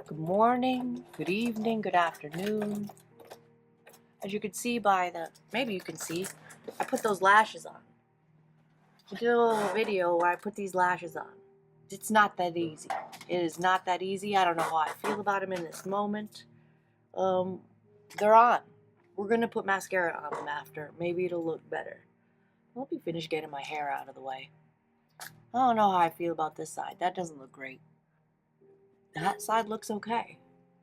Good morning, good evening, good afternoon. As you can see by maybe you can see, I put those lashes on. I did a little video where I put these lashes on. It's not that easy. It is not that easy. I don't know how I feel about them in this moment. They're on. We're going to put mascara on them after. Maybe it'll look better. I'll be finished getting my hair out of the way. I don't know how I feel about this side. That doesn't look great. That side looks okay.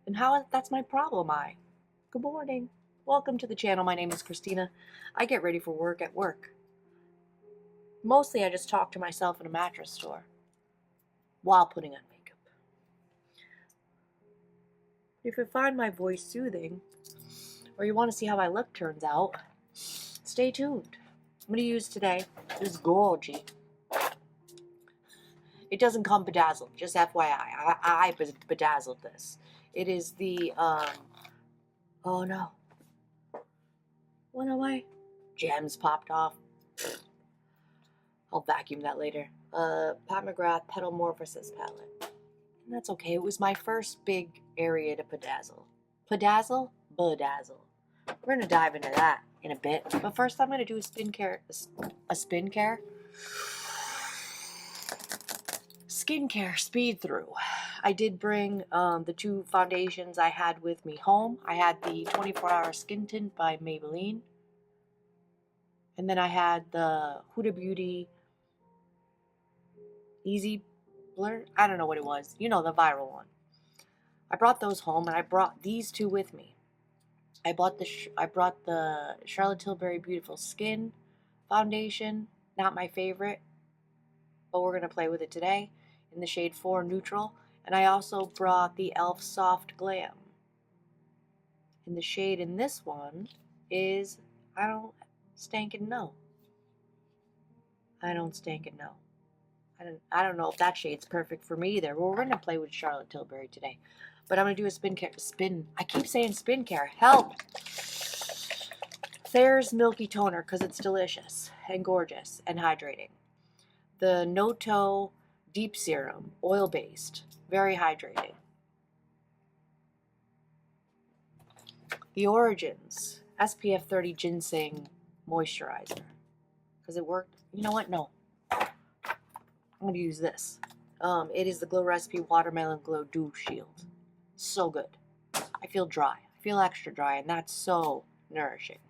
And that's my problem, Good morning. Welcome to the channel. My name is Christina. I get ready for work at work. Mostly I just talk to myself in a mattress store while putting on makeup. If you find my voice soothing, or you want to see how my look turns out, stay tuned. I'm going to use today this Gorgie. It doesn't come bedazzled, just FYI. I bedazzled this. It is the, oh no. Went away. Gems popped off. I'll vacuum that later. McGrath Petal Morphosis palette. And that's okay. It was my first big area to bedazzle. Bedazzle? We're going to dive into that in a bit. But first I'm going to do a skincare speed through. I did bring the two foundations I had with me home. I had the 24-hour skin tint by Maybelline. And then I had the Huda Beauty Easy Blur. I don't know what it was. You know, the viral one. I brought those home and I brought these two with me. I brought the Charlotte Tilbury Beautiful Skin foundation. Not my favorite, but we're going to play with it today in the shade 4 Neutral. And I also brought the e.l.f. Soft Glam. And the shade in this one is, I don't stankin' know. I don't know if that shade's perfect for me either. Well, we're going to play with Charlotte Tilbury today. But I'm going to do a I keep saying spin care. Help! Thayer's Milky Toner because it's delicious and gorgeous and hydrating. The Noto Deep Serum, oil-based, very hydrating. The Origins SPF 30 Ginseng Moisturizer. Because it worked. You know what? No. I'm going to use this. It is the Glow Recipe Watermelon Glow Dew Shield. So good. I feel dry. I feel extra dry, and that's so nourishing.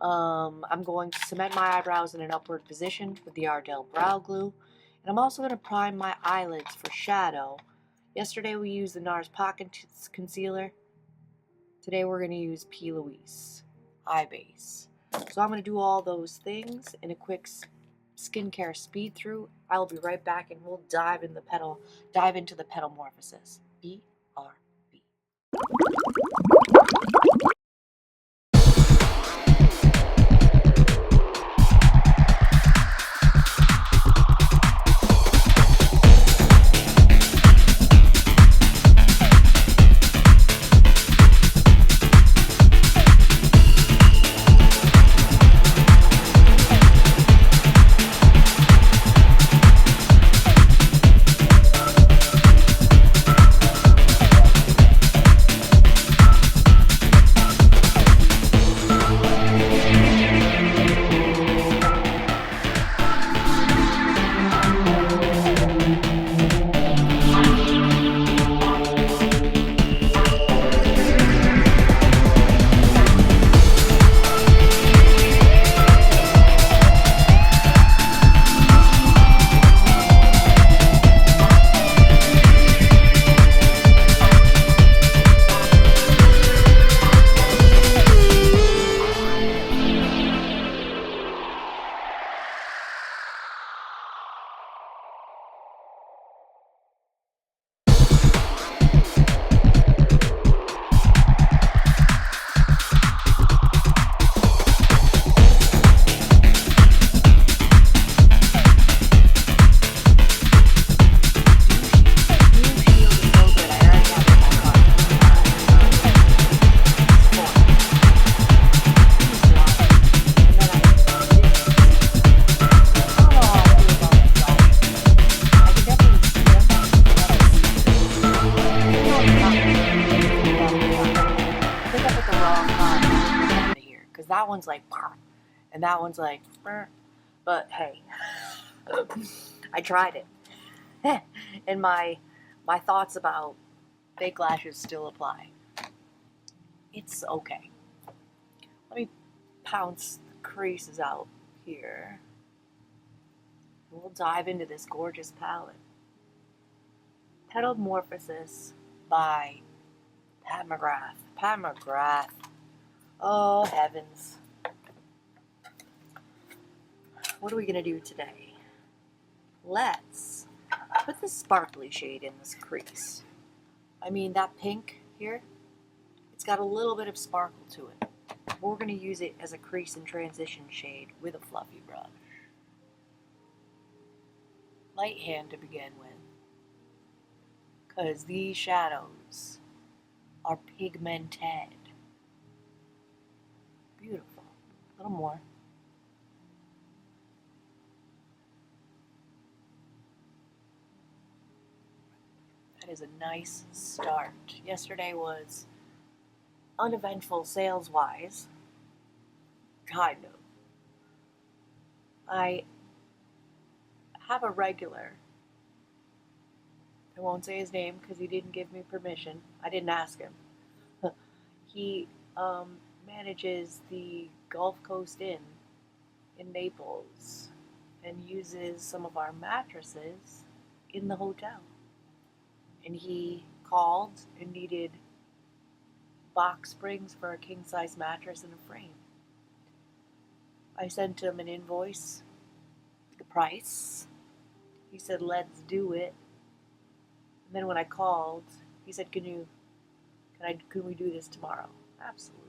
I'm going to cement my eyebrows in an upward position with the Ardell Brow Glue. And I'm also going to prime my eyelids for shadow. Yesterday we used the NARS Pocket Concealer. Today we're going to use P. Louise Eye Base. So I'm going to do all those things in a quick skincare speed through. I will be right back and we'll dive into the petal morphosis. BRB. that one's like, and that one's like, but hey, I tried it. And my thoughts about fake lashes still apply. It's okay. Let me pounce the creases out here. We'll dive into this gorgeous palette. Petalmorphosis by Pat McGrath. Pat McGrath. Oh, heavens. What are we going to do today? Let's put the sparkly shade in this crease. I mean, that pink here, it's got a little bit of sparkle to it. We're going to use it as a crease and transition shade with a fluffy brush. Light hand to begin with, because these shadows are pigmented. Beautiful. A little more. That is a nice start. Yesterday was uneventful sales-wise. Kind of. I have a regular. I won't say his name because he didn't give me permission. I didn't ask him. He manages the Gulf Coast Inn in Naples and uses some of our mattresses in the hotel. And he called and needed box springs for a king-size mattress and a frame. I sent him an invoice, the price. He said, let's do it. And then when I called, he said, can we do this tomorrow? Absolutely.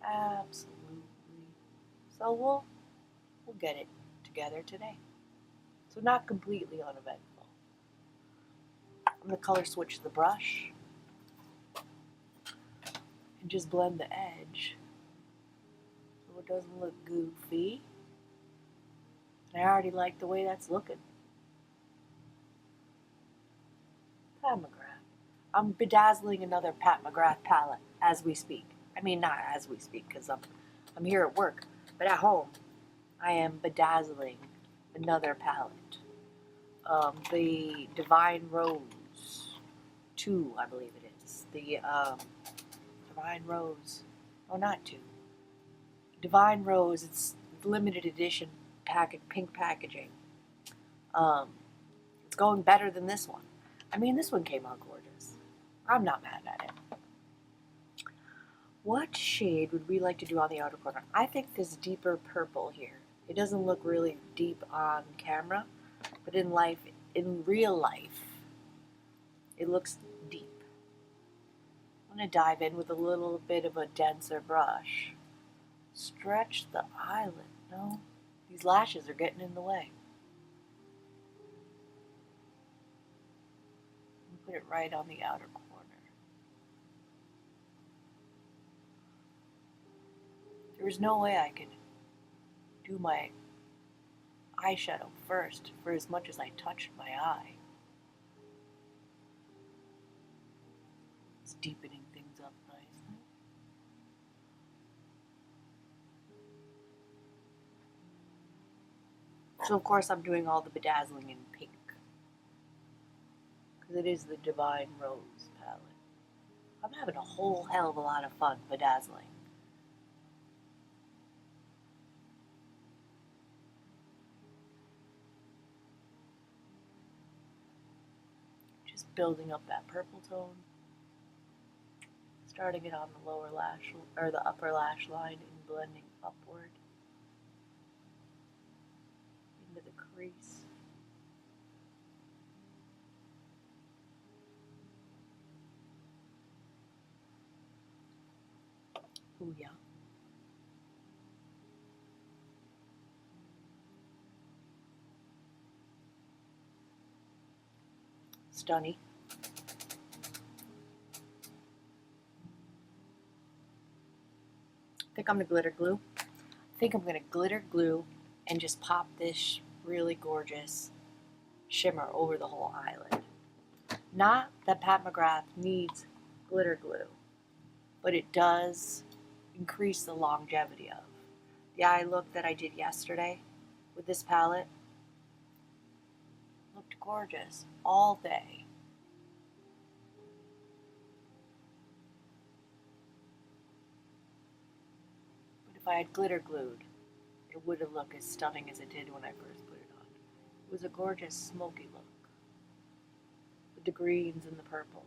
Absolutely. So we'll get it together today. So not completely uneventful. I'm going to color switch the brush and just blend the edge so it doesn't look goofy. I already like the way that's looking. Pat McGrath. I'm bedazzling another Pat McGrath palette as we speak. I mean, not as we speak because I'm here at work, but at home I am bedazzling another palette. The Divine Rose 2, I believe it is. The Divine Rose, oh, not 2. Divine Rose, it's limited edition pink packaging. It's going better than this one. I mean, this one came out gorgeous. I'm not mad at it. What shade would we like to do on the outer corner? I think this deeper purple here. It doesn't look really deep on camera, but in real life, it looks deep. I'm going to dive in with a little bit of a denser brush. Stretch the eyelid. No, these lashes are getting in the way. Put it right on the outer corner. There was no way I could do my eyeshadow first for as much as I touched my eye. It's deepening things up nicely. So of course I'm doing all the bedazzling in pink, because it is the Divine Rose palette. I'm having a whole hell of a lot of fun bedazzling. Just building up that purple tone, starting it on the lower lash or the upper lash line and blending upward into the crease. Oh yeah. Stunning. I think I'm going to glitter glue. I think I'm going to glitter glue and just pop this really gorgeous shimmer over the whole eyelid. Not that Pat McGrath needs glitter glue, but it does increase the longevity of. The eye look that I did yesterday with this palette looked gorgeous all day. But if I had glitter glued, it wouldn't look as stunning as it did when I first put it on. It was a gorgeous smoky look with the greens and the purple.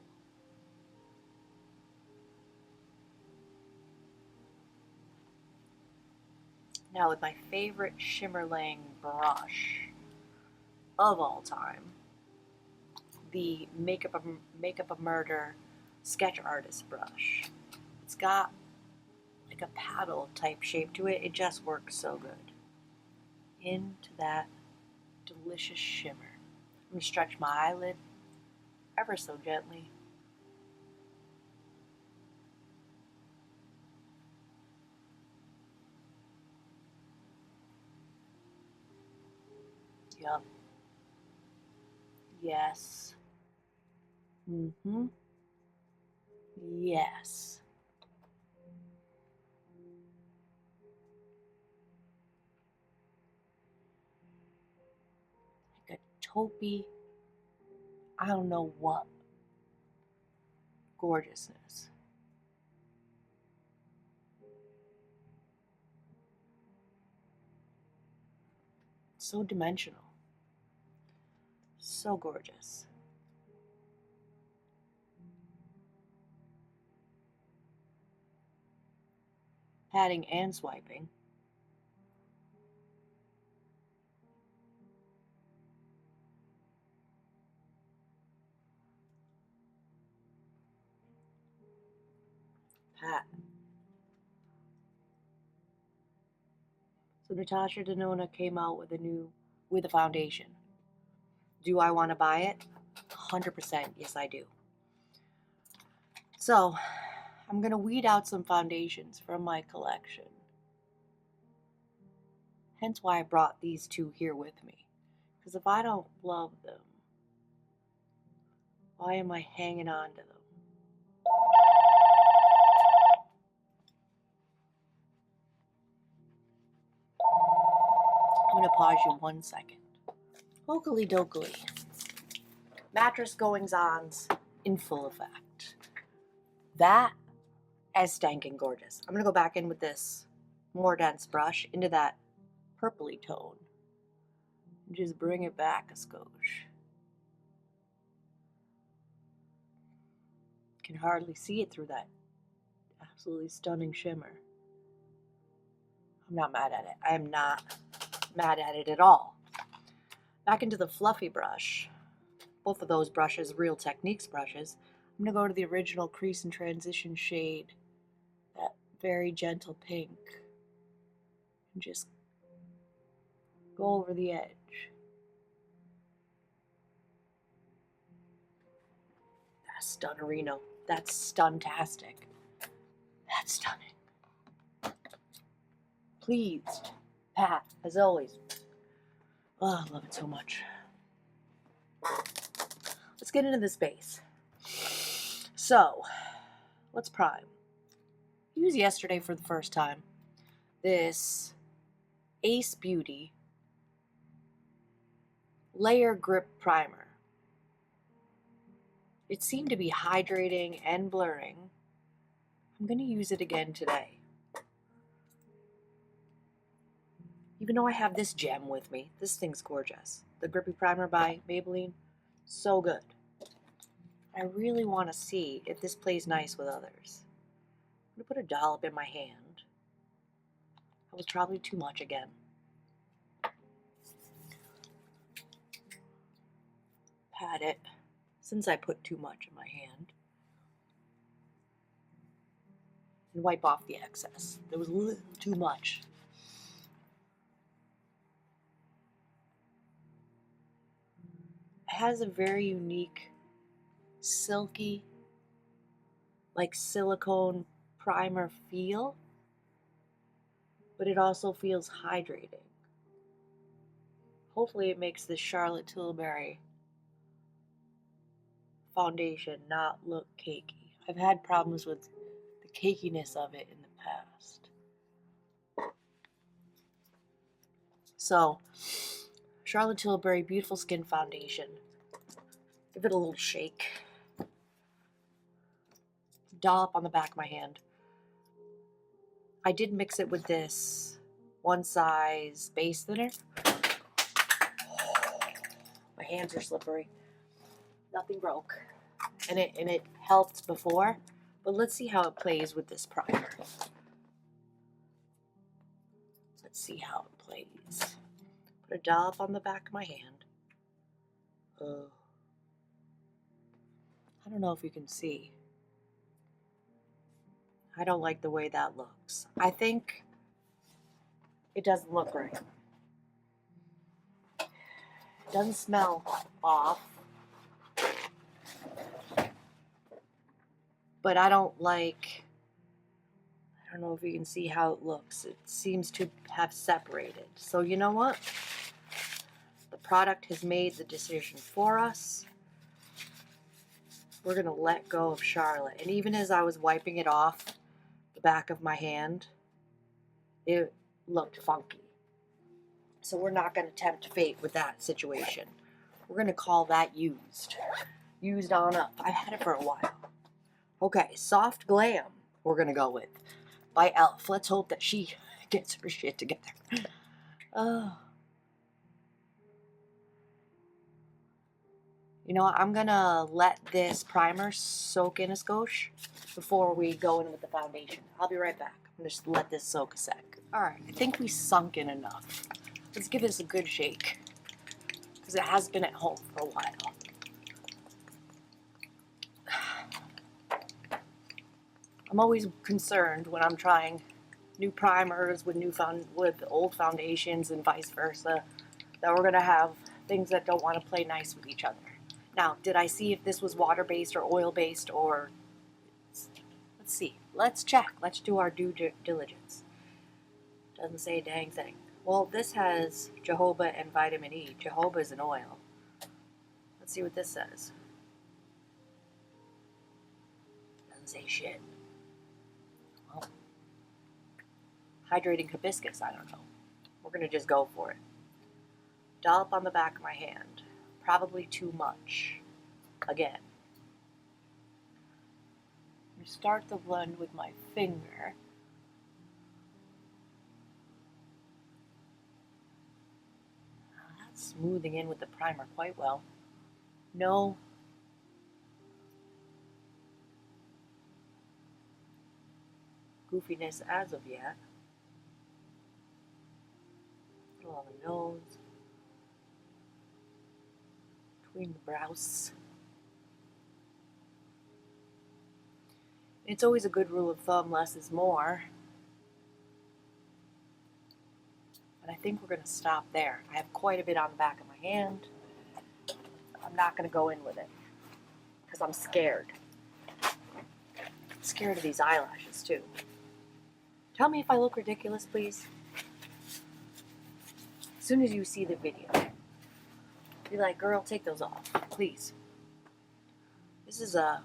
Now with my favorite shimmer-laying brush of all time, the Makeup a Murder Sketch Artist brush. It's got like a paddle type shape to it. It just works so good. Into that delicious shimmer. I'm going to stretch my eyelid ever so gently. Yup. Yes. Yes. Like a taupey, I don't know what gorgeousness. So dimensional. So gorgeous. Patting and swiping. Pat. So Natasha Denona came out with a foundation. Do I want to buy it? 100% yes I do. So I'm going to weed out some foundations from my collection. Hence why I brought these two here with me. Because if I don't love them, why am I hanging on to them? I'm going to pause you 1 second. Okily dokily. Mattress goings-ons in full effect. That is stankin' gorgeous. I'm going to go back in with this more dense brush into that purpley tone. And just bring it back a skosh. Can hardly see it through that absolutely stunning shimmer. I'm not mad at it. I am not mad at it at all. Back into the fluffy brush. Both of those brushes, Real Techniques brushes. I'm going to go to the original crease and transition shade, that very gentle pink, and just go over the edge. That's stunnerino. That's stuntastic. That's stunning. Pleased, Pat, as always. Oh, I love it so much. Let's get into this base. So, let's prime. I used yesterday for the first time this Ace Beauty Layer Grip Primer. It seemed to be hydrating and blurring. I'm going to use it again today. Even though I have this gem with me, this thing's gorgeous. The Grippy Primer by Maybelline, so good. I really want to see if this plays nice with others. I'm going to put a dollop in my hand. That was probably too much again. Pat it, since I put too much in my hand. And wipe off the excess. There was a little too much. It has a very unique, silky, like silicone primer feel, but it also feels hydrating. Hopefully it makes this Charlotte Tilbury foundation not look cakey. I've had problems with the cakiness of it in the past. So, Charlotte Tilbury Beautiful Skin Foundation. Give it a little shake. Dollop on the back of my hand. I did mix it with this one size base thinner. My hands are slippery. Nothing broke. And it helped before. But let's see how it plays with this primer. Let's see how it plays. Put a dollop on the back of my hand. I don't know if you can see. I don't like the way that looks. I think it doesn't look right. It doesn't smell off. But I don't like, I don't know if you can see how it looks. It seems to have separated. So you know what? The product has made the decision for us. We're going to let go of Charlotte. And even as I was wiping it off the back of my hand, it looked funky. So we're not going to tempt fate with that situation. We're going to call that used. Used on up. I've had it for a while. Okay, Soft Glam we're going to go with. By e.l.f. Let's hope that she gets her shit together. You know what? I'm going to let this primer soak in a skosh before we go in with the foundation. I'll be right back. I'm going to just let this soak a sec. Alright, I think we sunk in enough. Let's give this a good shake. Because it has been at home for a while. I'm always concerned when I'm trying new primers with old foundations and vice versa that we're going to have things that don't want to play nice with each other. Now, did I see if this was water-based or oil-based or... Let's see. Let's check. Let's do our due diligence. Doesn't say a dang thing. Well, this has jojoba and vitamin E. Jojoba is an oil. Let's see what this says. Doesn't say shit. Well, hydrating hibiscus, I don't know. We're going to just go for it. Dollop on the back of my hand. Probably too much. Again. I start the blend with my finger. That's smoothing in with the primer quite well. No goofiness as of yet. Little on the nose. Between the brows. It's always a good rule of thumb, less is more. But I think we're going to stop there. I have quite a bit on the back of my hand. I'm not going to go in with it because I'm scared. I'm scared of these eyelashes too. Tell me if I look ridiculous, please. As soon as you see the video, be like, girl, take those off, please. This is a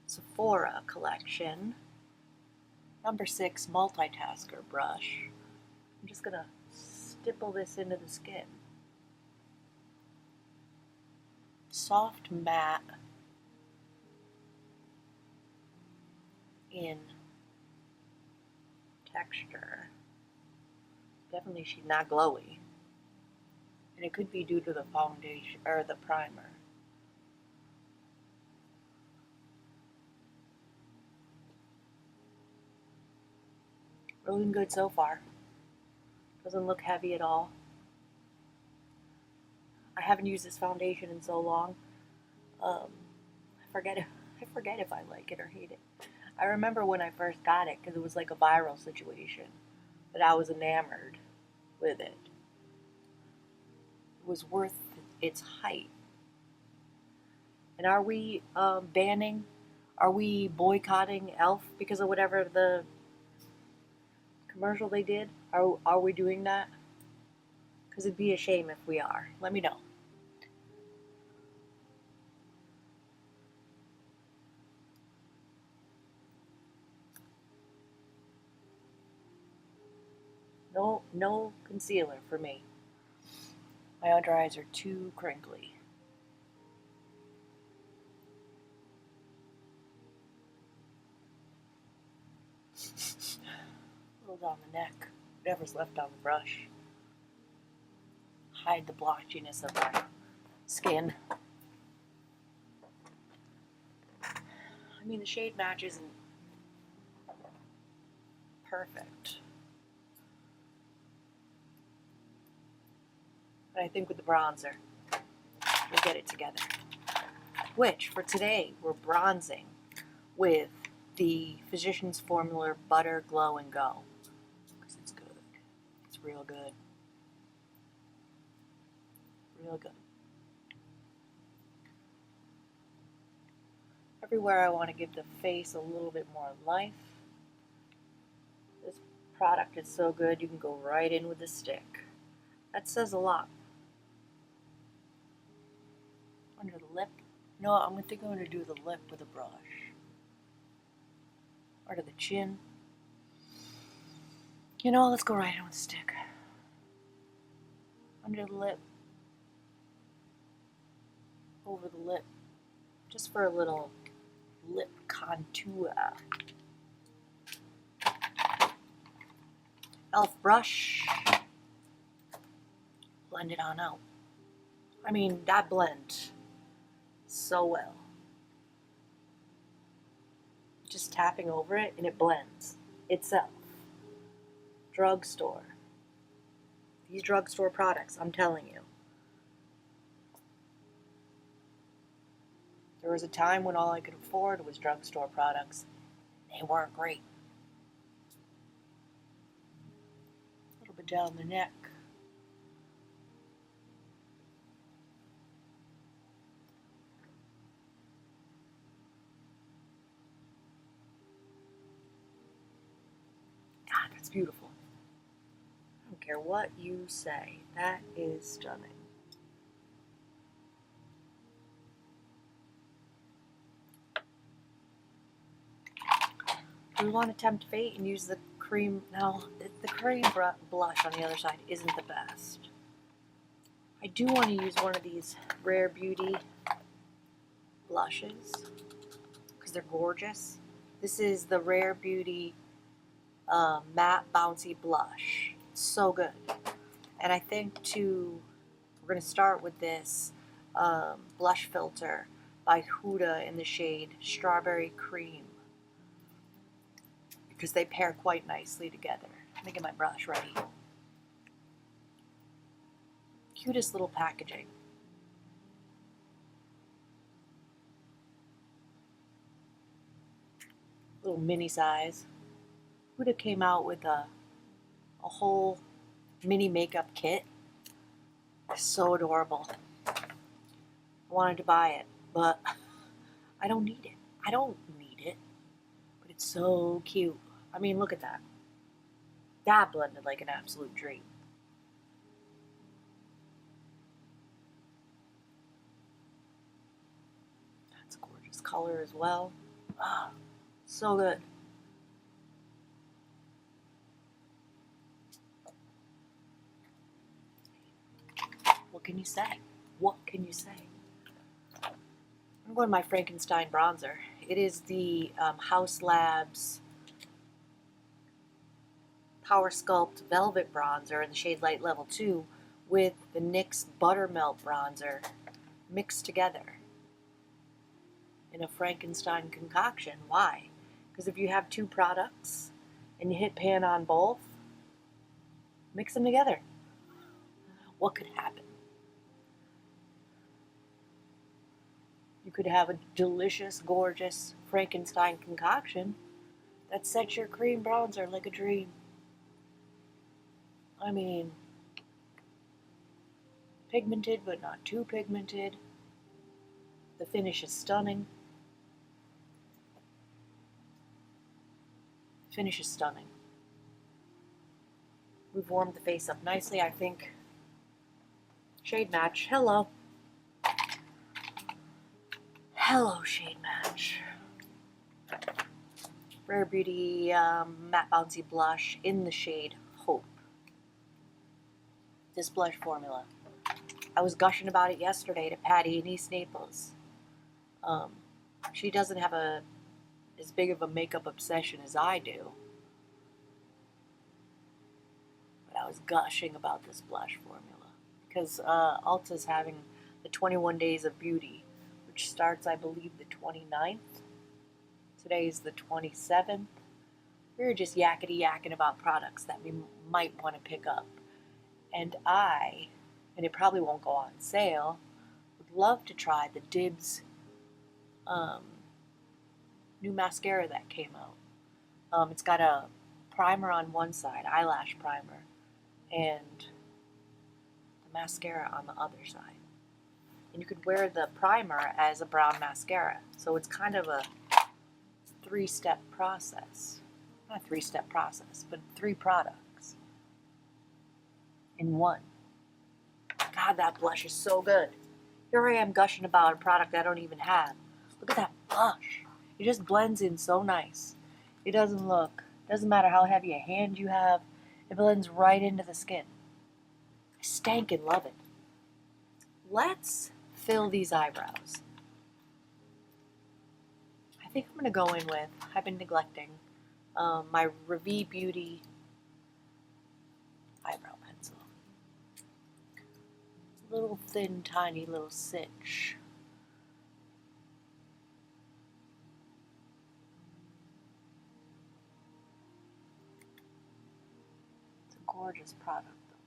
Sephora collection. Number 6 multitasker brush. I'm just going to stipple this into the skin. Soft matte in texture. Definitely she's not glowy. And it could be due to the foundation or the primer. Looking good so far. Doesn't look heavy at all. I haven't used this foundation in so long. I forget if I like it or hate it. I remember when I first got it because it was like a viral situation, but I was enamored with it. It was worth its hype. And are we banning? Are we boycotting e.l.f. because of whatever the commercial they did? Are we doing that? Because it'd be a shame if we are. Let me know. No concealer for me. My under eyes are too crinkly. A little down the neck, whatever's left on the brush. Hide the blotchiness of my skin. I mean, the shade match isn't perfect, but I think with the bronzer, we'll get it together. Which, for today, we're bronzing with the Physicians Formula Butter Glow and Go. Because it's good. It's real good. Real good. Everywhere I want to give the face a little bit more life. This product is so good, you can go right in with the stick. That says a lot. Under the lip. No, I'm going to do the lip with a brush. Or to the chin. You know, let's go right in with the stick. Under the lip. Over the lip. Just for a little lip contour. Elf brush. Blend it on out. I mean, that blend so well. Just tapping over it and it blends itself. Drugstore. These drugstore products, I'm telling you. There was a time when all I could afford was drugstore products. They weren't great. A little bit down the neck. God, that's beautiful. I don't care what you say. That is stunning. We want to tempt fate and use the cream. Now, the cream blush on the other side isn't the best. I do want to use one of these Rare Beauty blushes because they're gorgeous. This is the Rare Beauty Matte Bouncy Blush. It's so good. And I think we're going to start with this blush filter by Huda in the shade Strawberry Cream, because they pair quite nicely together. Let me get my brush ready. Cutest little packaging. Little mini size. Huda came out with a whole mini makeup kit. It's so adorable. I wanted to buy it, but I don't need it. I don't need it, but it's so cute. I mean, look at that. That blended like an absolute dream. That's a gorgeous color as well. Oh, so good. What can you say? What can you say? I'm going to my Frankenstein bronzer. It is the House Labs Power Sculpt Velvet Bronzer in the shade Light Level 2 with the NYX Buttermelt Bronzer mixed together in a Frankenstein concoction. Why? Because if you have two products and you hit pan on both, mix them together. What could happen? You could have a delicious, gorgeous Frankenstein concoction that sets your cream bronzer like a dream. I mean, pigmented but not too pigmented. The finish is stunning. Finish is stunning. We've warmed the face up nicely, I think. Shade match. Hello. Hello, shade match. Rare Beauty Matte Bouncy Blush in the shade Hope. This blush formula. I was gushing about it yesterday to Patty in East Naples. She doesn't have as big of a makeup obsession as I do. But I was gushing about this blush formula. Because Ulta's having the 21 Days of Beauty, which starts, I believe, the 29th. Today's the 27th. We were just yakety-yakking about products that we might want to pick up. And and it probably won't go on sale, would love to try the Dibs new mascara that came out. It's got a primer on one side, eyelash primer, and the mascara on the other side. And you could wear the primer as a brown mascara. So it's kind of a three-step process. Not a three-step process, but 3 products in one. God, that blush is so good. Here I am gushing about a product I don't even have. Look at that blush. It just blends in so nice. It doesn't matter how heavy a hand you have, it blends right into the skin. I stankin' love it. Let's fill these eyebrows. I think I'm going to go in with, I've been neglecting, my Revie Beauty eyebrow pencil. Little thin, tiny little cinch. It's a gorgeous product, though.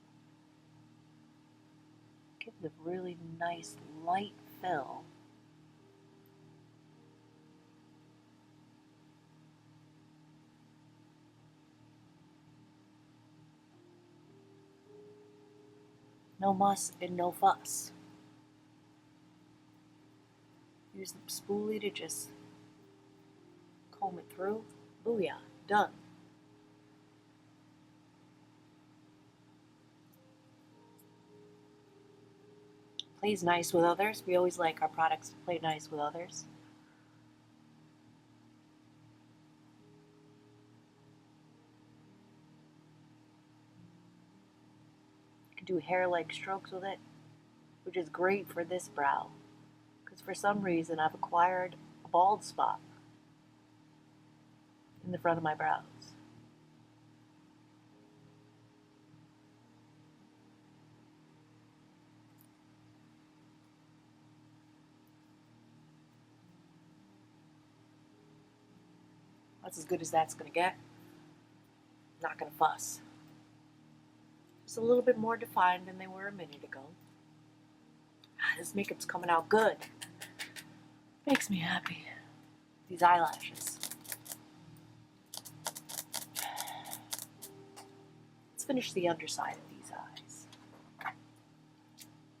Gives a really nice light fill. No muss and no fuss. Use the spoolie to just comb it through. Booyah, done. Plays nice with others. We always like our products to play nice with others. You can do hair-like strokes with it, which is great for this brow. Because for some reason I've acquired a bald spot in the front of my brows. That's as good as that's going to get. Not going to fuss. Just a little bit more defined than they were a minute ago. This makeup's coming out good. Makes me happy. These eyelashes. Let's finish the underside of these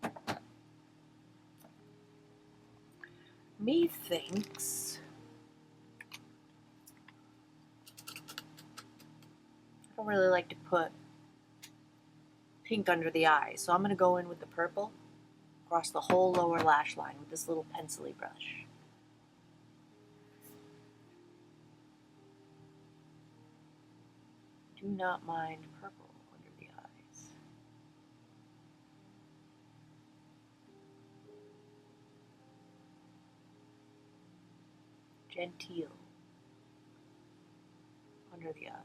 eyes. Methinks I don't really like to put pink under the eyes, so I'm going to go in with the purple across the whole lower lash line with this little pencil-y brush. Do not mind purple under the eyes. Genteel under the eyes.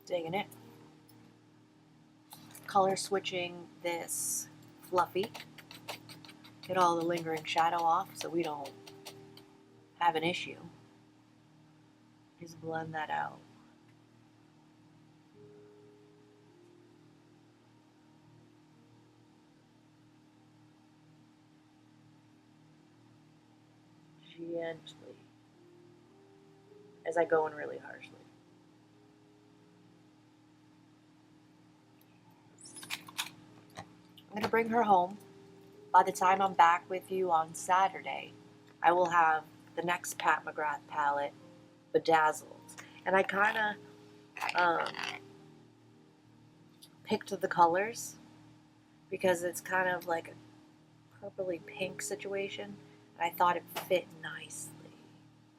Digging it. Color switching this fluffy. Get all the lingering shadow off so we don't have an issue. Just blend that out. Gently. As I go in really harshly. I'm going to bring her home. By the time I'm back with you on Saturday, I will have the next Pat McGrath palette, Bedazzled. And I kind of picked the colors because it's kind of like a purpley pink situation. And I thought it fit nicely.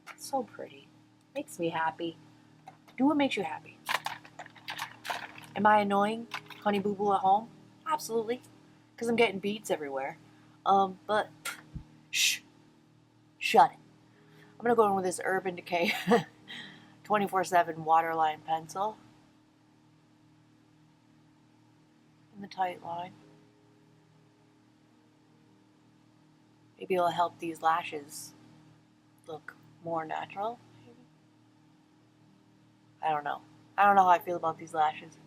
It's so pretty. Makes me happy. Do what makes you happy. Am I annoying Honey Boo Boo at home? Absolutely. Because I'm getting beads everywhere. But shh. Shut it. I'm going to go in with this Urban Decay 24/7 waterline pencil. In the tight line. Maybe it'll help these lashes look more natural. Maybe. I don't know. I don't know how I feel about these lashes.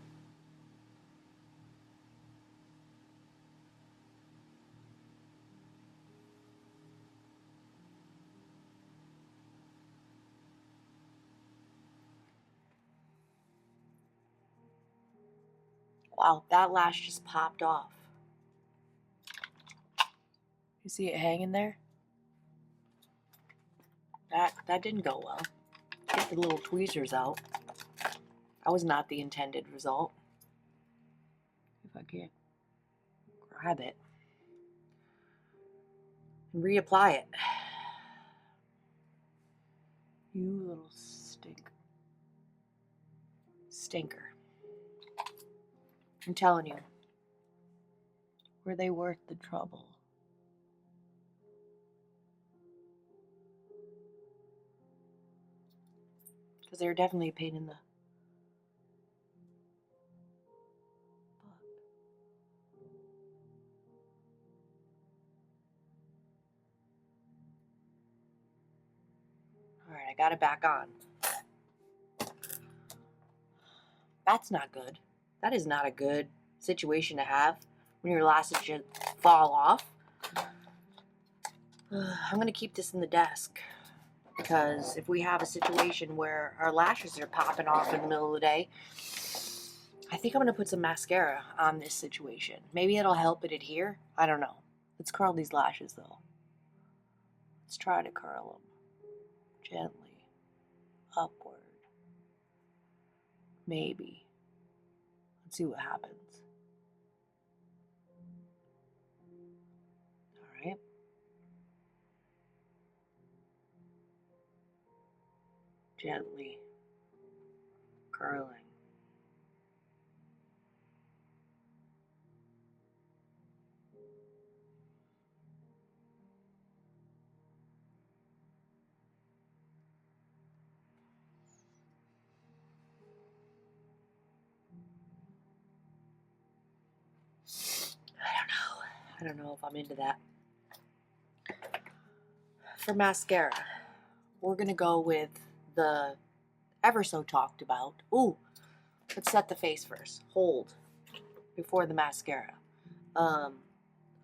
Wow, that lash just popped off. You see it hanging there? That didn't go well. Get the little tweezers out. That was not the intended result. If I can't grab it and reapply it. You little stinker. I'm telling you. Were they worth the trouble? Because they were definitely a pain in the butt. Alright, I got it back on. That's not good. That is not a good situation to have when your lashes should fall off. I'm going to keep this in the desk because if we have a situation where our lashes are popping off in the middle of the day, I think I'm going to put some mascara on this situation. Maybe it'll help it adhere. I don't know. Let's curl these lashes though. Let's try to curl them gently upward. Maybe. Let's see what happens. All right. Gently curling. I don't know if I'm into that. For mascara, we're going to go with the ever so talked about. Ooh, let's set the face first. Hold before the mascara. I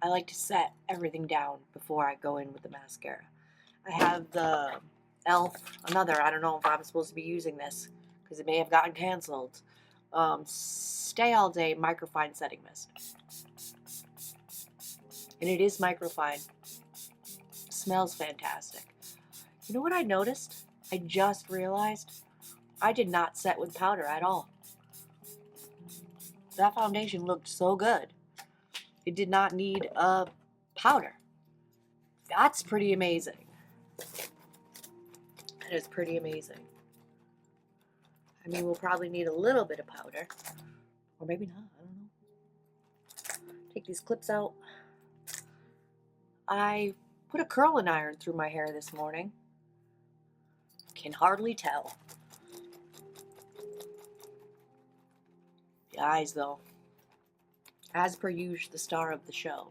like to set everything down before I go in with the mascara. I have the e.l.f. another. I don't know if I'm supposed to be using this because it may have gotten canceled. Stay All Day Microfine Setting Mist. And it is microfine. Smells fantastic. You know what I noticed? I just realized I did not set with powder at all. That foundation looked so good. It did not need a powder. That's pretty amazing. That is pretty amazing. I mean, we'll probably need a little bit of powder. Or maybe not. I don't know. Take these clips out. I put a curling iron through my hair this morning. Can hardly tell. The eyes, though. As per usual, the star of the show.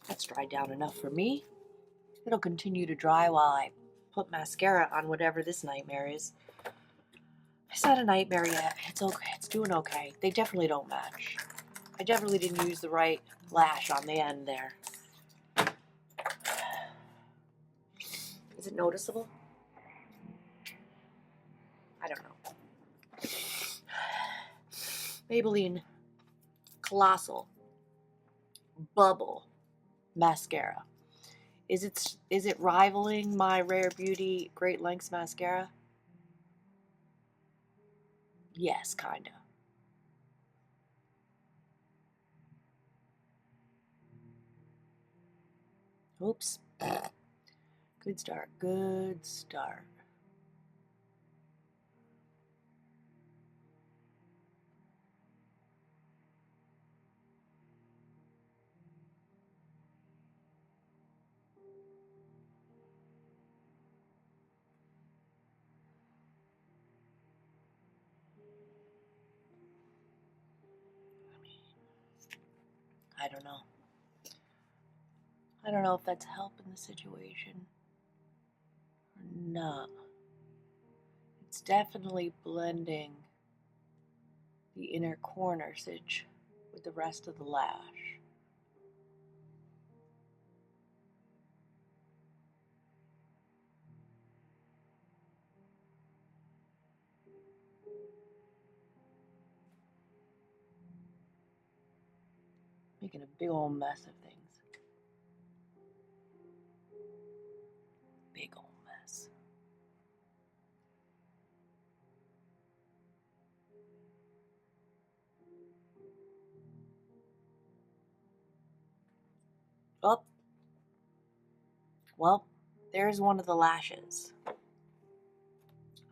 That's dried down enough for me. It'll continue to dry while I put mascara on whatever this nightmare is. It's not a nightmare yet. It's okay. It's doing okay. They definitely don't match. I definitely didn't use the right lash on the end there. Is it noticeable? I don't know. Maybelline Colossal Bubble mascara. Is it rivaling my Rare Beauty Great Lengths mascara? Yes, kinda. Oops. Good start. Good start. I don't know. I don't know if that's helping the situation or not. It's definitely blending the inner corner stitch with the rest of the lash. Making a big old mess of things. Big old mess. Oh, well, there's one of the lashes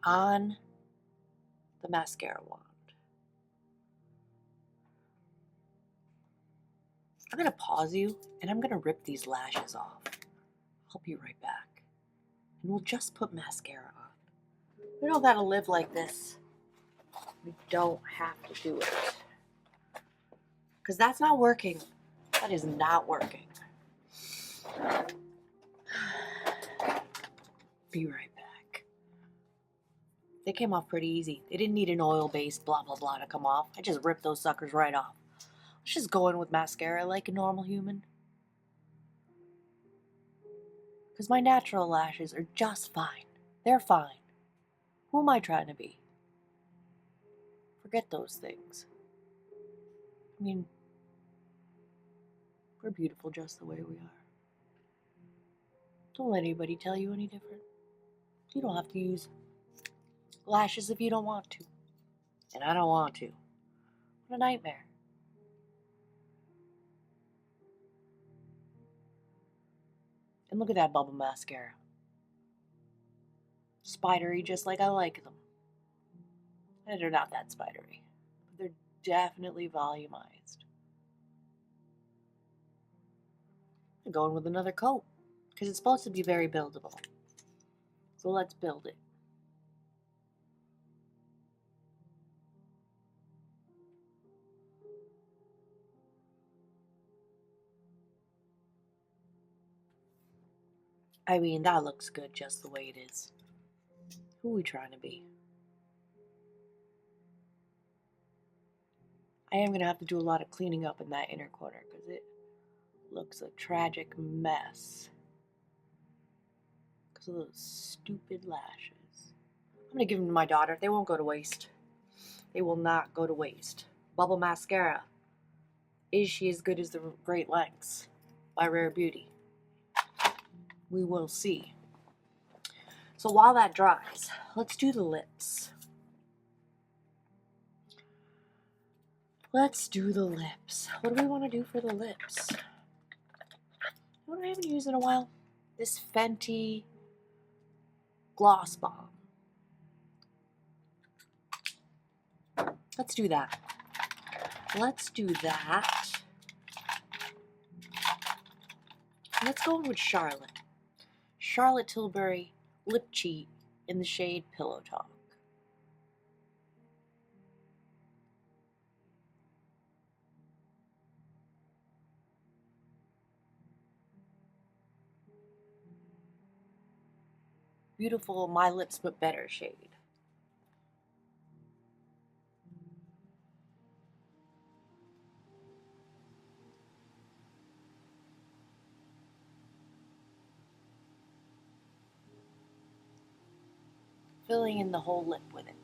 on the mascara wand. I'm going to pause you and I'm going to rip these lashes off. I'll be right back. And we'll just put mascara on. We don't got to live like this. We don't have to do it. Because that's not working. That is not working. Be right back. They came off pretty easy. They didn't need an oil-based blah, blah, blah to come off. I just ripped those suckers right off. Let's just go in with mascara like a normal human. Because my natural lashes are just fine. They're fine. Who am I trying to be? Forget those things. I mean, we're beautiful just the way we are. Don't let anybody tell you any different. You don't have to use lashes if you don't want to. And I don't want to. What a nightmare. And look at that bubble mascara. Spidery just like I like them. And they're not that spidery. But they're definitely volumized. I'm going with another coat. Because it's supposed to be very buildable. So let's build it. I mean, that looks good just the way it is. Who are we trying to be? I am going to have to do a lot of cleaning up in that inner corner because it looks a tragic mess. Because of those stupid lashes. I'm going to give them to my daughter. They won't go to waste. They will not go to waste. Bubble mascara. Is she as good as the Great Lengths by Rare Beauty? We will see. So while that dries, let's do the lips. Let's do the lips. What do we want to do for the lips? What I haven't used in a while? This Fenty Gloss Bomb. Let's do that. Let's do that. Let's go with Charlotte. Charlotte Tilbury Lip Cheat in the shade Pillow Talk. Beautiful My Lips But Better shade. Filling in the whole lip with it.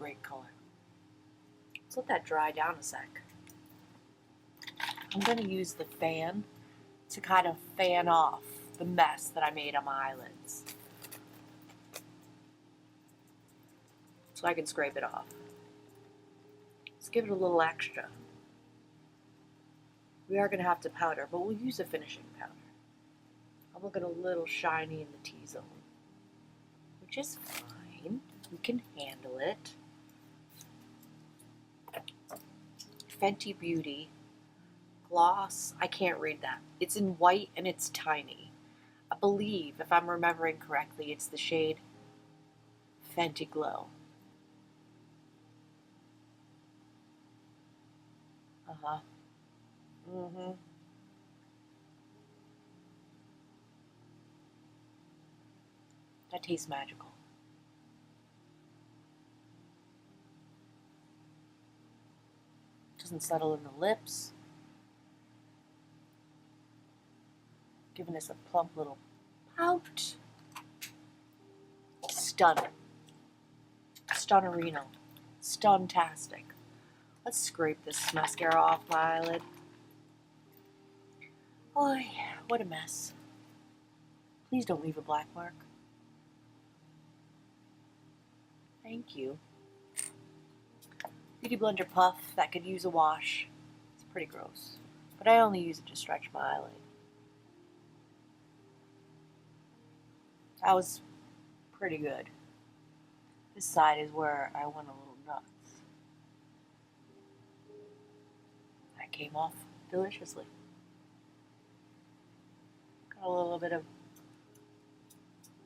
great color. Let's let that dry down a sec. I'm going to use the fan to kind of fan off the mess that I made on my eyelids, so I can scrape it off. Let's give it a little extra. We are going to have to powder, but we'll use a finishing powder. I'm looking a little shiny in the T-zone, which is fine. We can handle it. Fenty Beauty gloss. I can't read that. It's in white and it's tiny. I believe, if I'm remembering correctly, it's the shade Fenty Glow. That tastes magical. Doesn't settle in the lips. Giving us a plump little pout. Stunning. Stunnerino. Stuntastic. Let's scrape this mascara off my eyelid. Oh, what a mess. Please don't leave a black mark. Thank you. Beauty Blender Puff, that could use a wash. It's pretty gross, but I only use it to stretch my eyelid. That was pretty good. This side is where I went a little nuts. That came off deliciously. Got a little bit of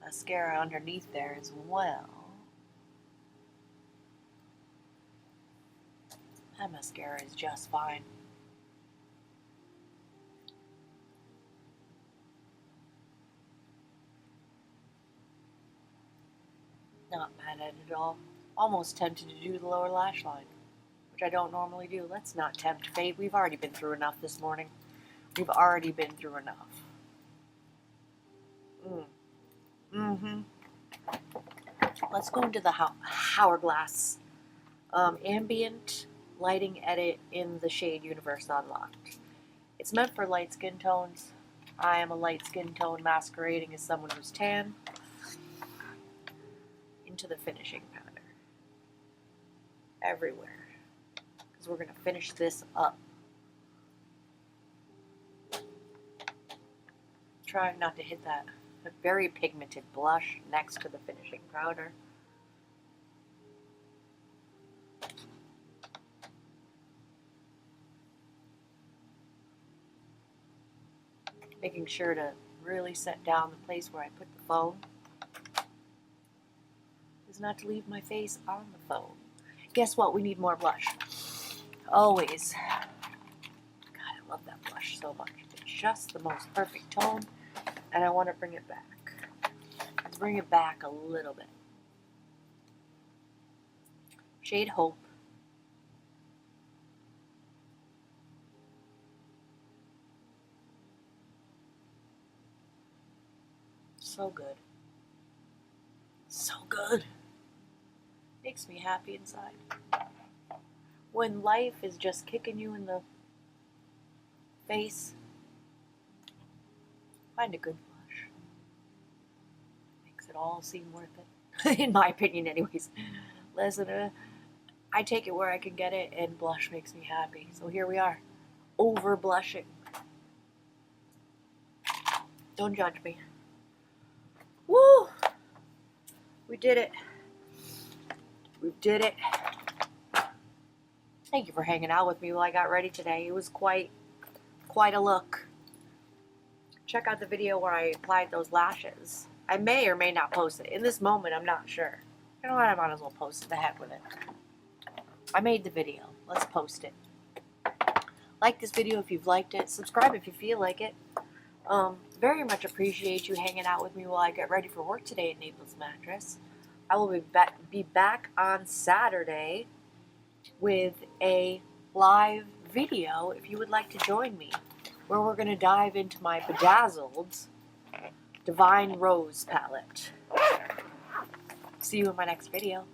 mascara underneath there as well. That mascara is just fine. Not mad at it at all. Almost tempted to do the lower lash line, which I don't normally do. Let's not tempt fate. We've already been through enough this morning. We've already been through enough. Let's go into the Hourglass Ambient Lighting Edit in the shade Universe Unlocked. It's meant for light skin tones. I am a light skin tone masquerading as someone who's tan. Into the finishing powder. Everywhere. Because we're going to finish this up. Trying not to hit that very pigmented blush next to the finishing powder. Making sure to really set down the place where I put the phone. Is not to leave my face on the phone. Guess what? We need more blush. Always. God, I love that blush so much. It's just the most perfect tone, and I want to bring it back. Let's bring it back a little bit. Shade Hope. So good. So good. Makes me happy inside. When life is just kicking you in the face, find a good blush. Makes it all seem worth it. In my opinion, anyways. Listen, I take it where I can get it, and blush makes me happy. So here we are. Over blushing. Don't judge me. Woo! We did it. We did it. Thank you for hanging out with me while I got ready today. It was quite a look. Check out the video where I applied those lashes. I may or may not post it. In this moment, I'm not sure. You know what? I might as well post it. The heck with it. I made the video. Let's post it. Like this video if you've liked it. Subscribe if you feel like it. Very much appreciate you hanging out with me while I get ready for work today at Naples Mattress. I will be back on Saturday with a live video if you would like to join me, where we're going to dive into my bedazzled Divine Rose palette. See you in my next video.